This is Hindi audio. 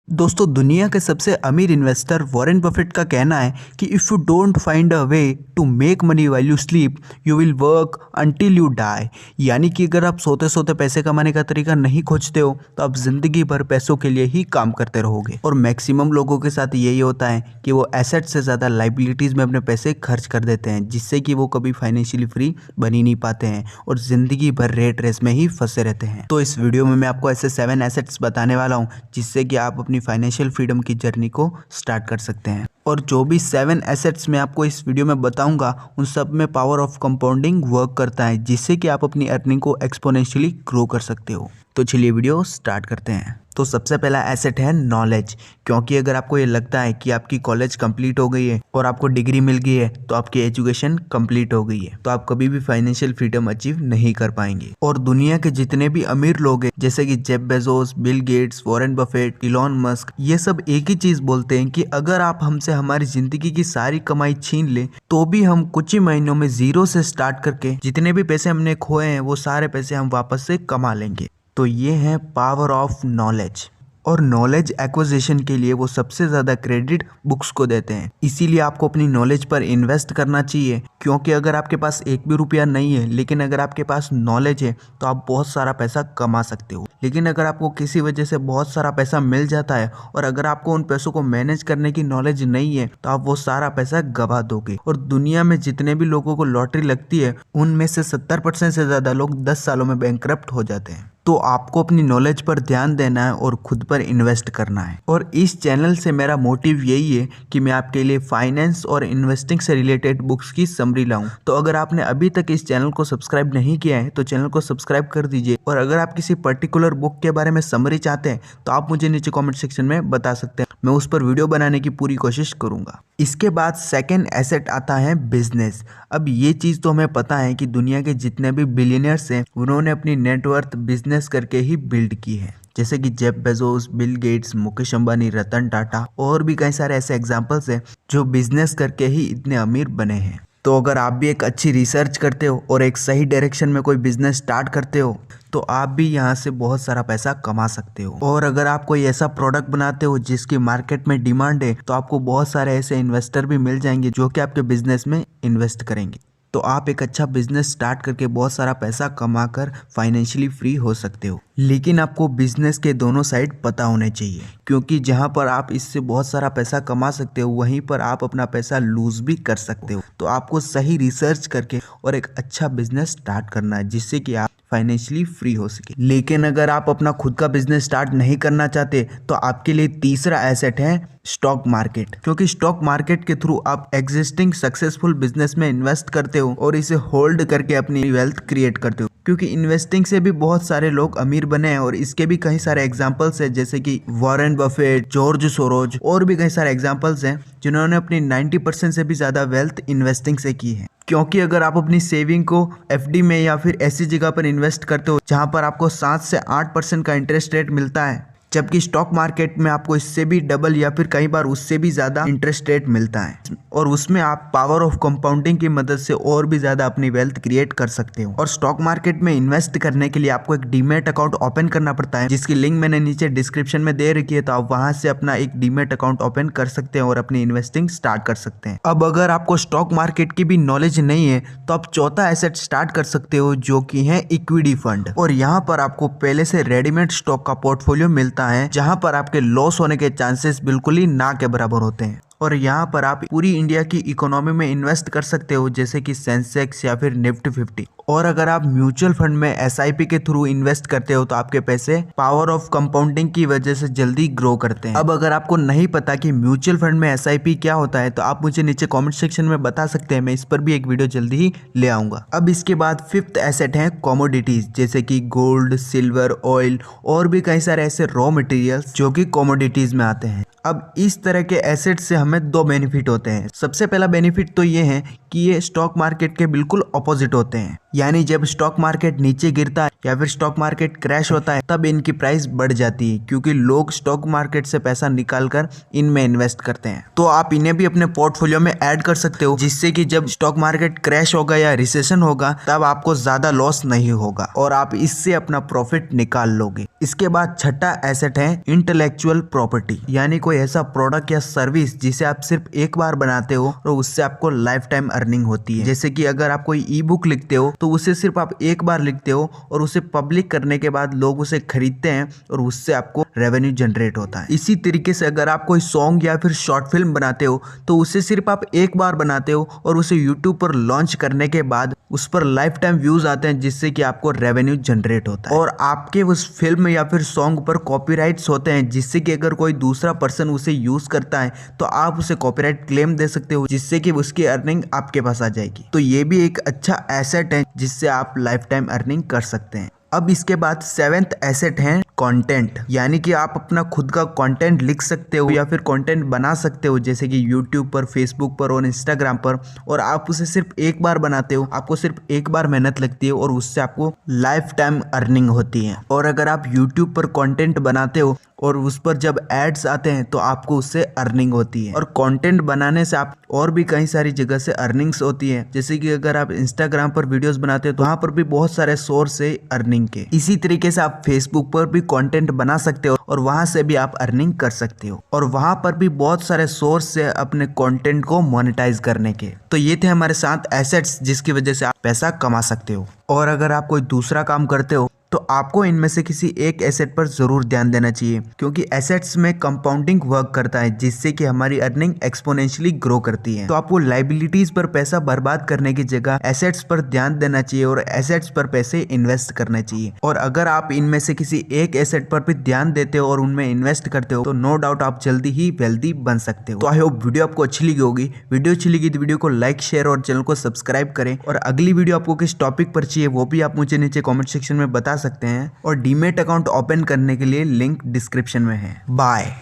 दोस्तों दुनिया के सबसे अमीर इन्वेस्टर वॉरेन बफेट का कहना है कि if you don't find a way to make money while you sleep you will work until you die. यानी कि अगर आप सोते सोते पैसे कमाने का तरीका नहीं खोजते हो तो आप जिंदगी भर पैसों के लिए ही काम करते रहोगे। और मैक्सिमम लोगों के साथ यही होता है कि वो एसेट से ज़्यादा लाइबिलिटीज़ में अपने पैसे खर्च कर देते हैं, जिससे कि वो कभी फाइनेंशियली फ्री बन ही नहीं पाते हैं और ज़िंदगी भर रेट रेस में ही फंसे रहते हैं। तो इस वीडियो में मैं आपको ऐसे 7 एसेट्स बताने वाला हूँ जिससे कि आप अपनी फाइनेंशियल फ्रीडम की जर्नी को स्टार्ट कर सकते हैं। और जो भी 7 एसेट्स मैं आपको इस वीडियो में बताऊंगा उन सब में पावर ऑफ कंपाउंडिंग वर्क करता है, जिससे कि आप अपनी अर्निंग को एक्सपोनेंशियली ग्रो कर सकते हो। तो चलिए वीडियो स्टार्ट करते हैं। तो सबसे पहला एसेट है नॉलेज, क्योंकि अगर आपको ये लगता है कि आपकी कॉलेज कंप्लीट हो गई है और आपको डिग्री मिल गई है तो आपकी एजुकेशन कंप्लीट हो गई है, तो आप कभी भी फाइनेंशियल फ्रीडम अचीव नहीं कर पाएंगे। और दुनिया के जितने भी अमीर लोग हैं जैसे कि Jeff Bezos, Bill gets, Warren Buffett, Elon Musk, ये सब एक ही चीज बोलते हैं कि अगर आप हमसे हमारी जिंदगी की सारी कमाई छीन ले तो भी हम कुछ ही महीनों में जीरो से स्टार्ट करके जितने भी पैसे हमने खोए हैं वो सारे पैसे हम वापस से कमा लेंगे। तो ये है पावर ऑफ नॉलेज। और नॉलेज एक्विजिशन के लिए वो सबसे ज़्यादा क्रेडिट बुक्स को देते हैं, इसीलिए आपको अपनी नॉलेज पर इन्वेस्ट करना चाहिए। क्योंकि अगर आपके पास एक भी रुपया नहीं है लेकिन अगर आपके पास नॉलेज है तो आप बहुत सारा पैसा कमा सकते हो। लेकिन अगर आपको किसी वजह से बहुत सारा पैसा मिल जाता है और अगर आपको उन पैसों को मैनेज करने की नॉलेज नहीं है तो आप वो सारा पैसा गवा दोगे। और दुनिया में जितने भी लोगों को लॉटरी लगती है उनमें से 70% से ज़्यादा लोग 10 सालों में बैंकरप्ट हो जाते हैं। तो आपको अपनी नॉलेज पर ध्यान देना है और खुद पर इन्वेस्ट करना है। और इस चैनल से मेरा मोटिव यही है कि मैं आपके लिए फाइनेंस और इन्वेस्टिंग से रिलेटेड बुक्स की समरी लाऊं। तो अगर आपने अभी तक इस चैनल को सब्सक्राइब नहीं किया है तो चैनल को सब्सक्राइब कर दीजिए। और अगर आप किसी पर्टिकुलर बुक के बारे में समरी चाहते हैं तो आप मुझे नीचे कॉमेंट सेक्शन में बता सकते हैं, मैं उस पर वीडियो बनाने की पूरी कोशिश करूंगा। इसके बाद सेकेंड एसेट आता है बिजनेस। अब ये चीज़ तो हमें पता है कि दुनिया के जितने भी बिलियनियर्स हैं उन्होंने अपनी नेटवर्थ बिजनेस करके ही बिल्ड की है, जैसे कि Jeff Bezos, Bill Gates, Mukesh Ambani, Ratan Tata और भी कई सारे ऐसे एग्जांपल्स हैं जो बिजनेस करके ही इतने अमीर बने हैं। तो अगर आप भी एक अच्छी रिसर्च करते हो और एक सही डायरेक्शन में कोई बिजनेस स्टार्ट करते हो तो आप भी यहाँ से बहुत सारा पैसा कमा सकते हो। और अगर आप कोई ऐसा प्रोडक्ट बनाते हो जिसकी मार्केट में डिमांड है तो आपको बहुत सारे ऐसे इन्वेस्टर भी मिल जाएंगे जो कि आपके बिजनेस में इन्वेस्ट करेंगे। तो आप एक अच्छा बिजनेस स्टार्ट करके बहुत सारा पैसा कमाकर फाइनेंशियली फ्री हो सकते हो। लेकिन आपको बिजनेस के दोनों साइड पता होने चाहिए, क्योंकि जहां पर आप इससे बहुत सारा पैसा कमा सकते हो वहीं पर आप अपना पैसा लूज भी कर सकते हो। तो आपको सही रिसर्च करके और एक अच्छा बिजनेस स्टार्ट करना है जिससे कि आप फाइनेंशियली फ्री हो सके। लेकिन अगर आप अपना खुद का बिजनेस स्टार्ट नहीं करना चाहते तो आपके लिए तीसरा एसेट है स्टॉक मार्केट। क्योंकि स्टॉक मार्केट के थ्रू आप एग्जिस्टिंग सक्सेसफुल बिजनेस में इन्वेस्ट करते हो और इसे होल्ड करके अपनी वेल्थ क्रिएट करते हो। क्योंकि इन्वेस्टिंग से भी बहुत सारे लोग अमीर बने हैं और इसके भी कई सारे एग्जांपल्स हैं, जैसे कि वॉरेन बफेट, जॉर्ज सोरोज और भी कई सारे एग्जांपल्स हैं जिन्होंने अपनी 90% से भी ज़्यादा वेल्थ इन्वेस्टिंग से की है। क्योंकि अगर आप अपनी सेविंग को एफडी में या फिर ऐसी जगह पर इन्वेस्ट करते हो जहां पर आपको 7 से 8% का इंटरेस्ट रेट मिलता है, जबकि स्टॉक मार्केट में आपको इससे भी डबल या फिर कई बार उससे भी ज़्यादा इंटरेस्ट रेट मिलता है और उसमें आप पावर ऑफ कंपाउंडिंग की मदद से और भी ज़्यादा अपनी वेल्थ क्रिएट कर सकते हो। और स्टॉक मार्केट में इन्वेस्ट करने के लिए आपको एक डीमेट अकाउंट ओपन करना पड़ता है, जिसकी लिंक मैंने नीचे डिस्क्रिप्शन में दे रखी है, तो आप वहां से अपना एक डीमेट अकाउंट ओपन कर सकते हैं और अपनी इन्वेस्टिंग स्टार्ट कर सकते हैं। अब अगर आपको स्टॉक मार्केट की भी नॉलेज नहीं है तो आप चौथा एसेट स्टार्ट कर सकते हो जो कि है इक्विटी फंड। और यहाँ पर आपको पहले से रेडीमेड स्टॉक का पोर्टफोलियो मिलता है जहां पर आपके लॉस होने के चांसेस बिल्कुल ही ना के बराबर होते हैं। और यहाँ पर आप पूरी इंडिया की इकोनॉमी में इन्वेस्ट कर सकते हो, जैसे कि सेंसेक्स या फिर निफ्टी 50। और अगर आप म्यूचुअल फंड में एसआईपी के थ्रू इन्वेस्ट करते हो तो आपके पैसे पावर ऑफ कंपाउंडिंग की वजह से जल्दी ग्रो करते हैं। अब अगर आपको नहीं पता कि म्यूचुअल फंड में एसआईपी क्या होता है तो आप मुझे नीचे कमेंट सेक्शन में बता सकते हैं, मैं इस पर भी एक वीडियो जल्दी ही ले आऊंगा। अब इसके बाद फिफ्थ एसेट है कमोडिटीज, जैसे कि गोल्ड, सिल्वर, ऑयल और भी कई सारे ऐसे रॉ मटेरियल्स जो कि कमोडिटीज में आते हैं। अब इस तरह के एसेट से हमें दो बेनिफिट होते हैं। सबसे पहला बेनिफिट तो ये है कि ये स्टॉक मार्केट के बिल्कुल ऑपोजिट होते हैं, यानी जब स्टॉक मार्केट नीचे गिरता है या फिर स्टॉक मार्केट क्रैश होता है तब इनकी प्राइस बढ़ जाती है, क्योंकि लोग स्टॉक मार्केट से पैसा निकालकर इनमें इन्वेस्ट करते हैं। तो आप इन्हें भी अपने पोर्टफोलियो में ऐड कर सकते हो, जिससे कि जब स्टॉक मार्केट क्रैश होगा या रिसेशन होगा तब आपको ज्यादा लॉस नहीं होगा और आप इससे अपना प्रॉफिट निकाल लोगे। इसके बाद छठा एसेट है इंटेलेक्चुअल प्रॉपर्टी, यानी कोई ऐसा प्रोडक्ट या सर्विस जिसे आप सिर्फ एक बार बनाते हो और उससे आपको लाइफ टाइम अर्निंग होती है। जैसे कि अगर आप कोई ई बुक लिखते हो तो उसे सिर्फ आप एक बार लिखते हो और उसे पब्लिक करने के बाद लोग उसे खरीदते हैं और उससे आपको रेवेन्यू जनरेट होता है। इसी तरीके से अगर आप कोई सॉन्ग या फिर शॉर्ट फिल्म बनाते हो तो उसे सिर्फ आप एक बार बनाते हो और उसे यूट्यूब पर लॉन्च करने के बाद उस पर लाइफ टाइम व्यूज आते हैं, जिससे कि आपको रेवेन्यू जनरेट होता है और आपके उस फिल्म या फिर सॉन्ग पर कॉपीराइट्स होते हैं, जिससे कि अगर कोई दूसरा पर्सन उसे यूज करता है तो आप उसे कॉपीराइट क्लेम दे सकते हो, जिससे कि उसकी अर्निंग आपके पास आ जाएगी। तो ये भी एक अच्छा एसेट है जिससे आप लाइफ टाइम अर्निंग कर सकते हैं। अब इसके बाद सेवेंथ एसेट है कंटेंट, यानी कि आप अपना खुद का कंटेंट लिख सकते हो या फिर कंटेंट बना सकते हो, जैसे कि यूट्यूब पर, फेसबुक पर और इंस्टाग्राम पर, और आप उसे सिर्फ एक बार बनाते हो, आपको सिर्फ एक बार मेहनत लगती है और उससे आपको लाइफ टाइम अर्निंग होती है। और अगर आप यूट्यूब पर कंटेंट बनाते हो और उस पर जब एड्स आते हैं तो आपको उससे अर्निंग होती है। और कंटेंट बनाने से आप और भी कई सारी जगह से अर्निंग्स होती है, जैसे कि अगर आप इंस्टाग्राम पर वीडियोस बनाते हो तो वहाँ पर भी बहुत सारे सोर्स है अर्निंग के। इसी तरीके से आप फेसबुक पर भी कंटेंट बना सकते हो और वहां से भी आप अर्निंग कर सकते हो और वहां पर भी बहुत सारे सोर्स है अपने कंटेंट को मोनेटाइज करने के। तो ये थे हमारे 7 एसेट्स जिसकी वजह से आप पैसा कमा सकते हो। और अगर आप कोई दूसरा काम करते हो तो आपको इनमें से किसी एक एसेट पर जरूर ध्यान देना चाहिए, क्योंकि एसेट्स में कंपाउंडिंग वर्क करता है, जिससे कि हमारी अर्निंग एक्सपोनेंशियली ग्रो करती है। तो आपको लाइबिलिटीज पर पैसा बर्बाद करने की जगह एसेट्स पर ध्यान देना चाहिए और एसेट्स पर पैसे इन्वेस्ट करने चाहिए। और अगर आप इनमें से किसी एक एसेट पर भी ध्यान देते हो और उनमें इन्वेस्ट करते हो तो नो डाउट आप जल्दी ही वेल्दी बन सकते हो। तो आई होप वीडियो आपको अच्छी लगी होगी। वीडियो अच्छी लगी तो वीडियो को लाइक, शेयर और चैनल को सब्सक्राइब करें। और अगली वीडियो आपको किस टॉपिक पर चाहिए वो भी आप मुझे नीचे कॉमेंट सेक्शन में बता सकते हैं और डीमेट अकाउंट ओपन करने के लिए लिंक डिस्क्रिप्शन में है। बाय।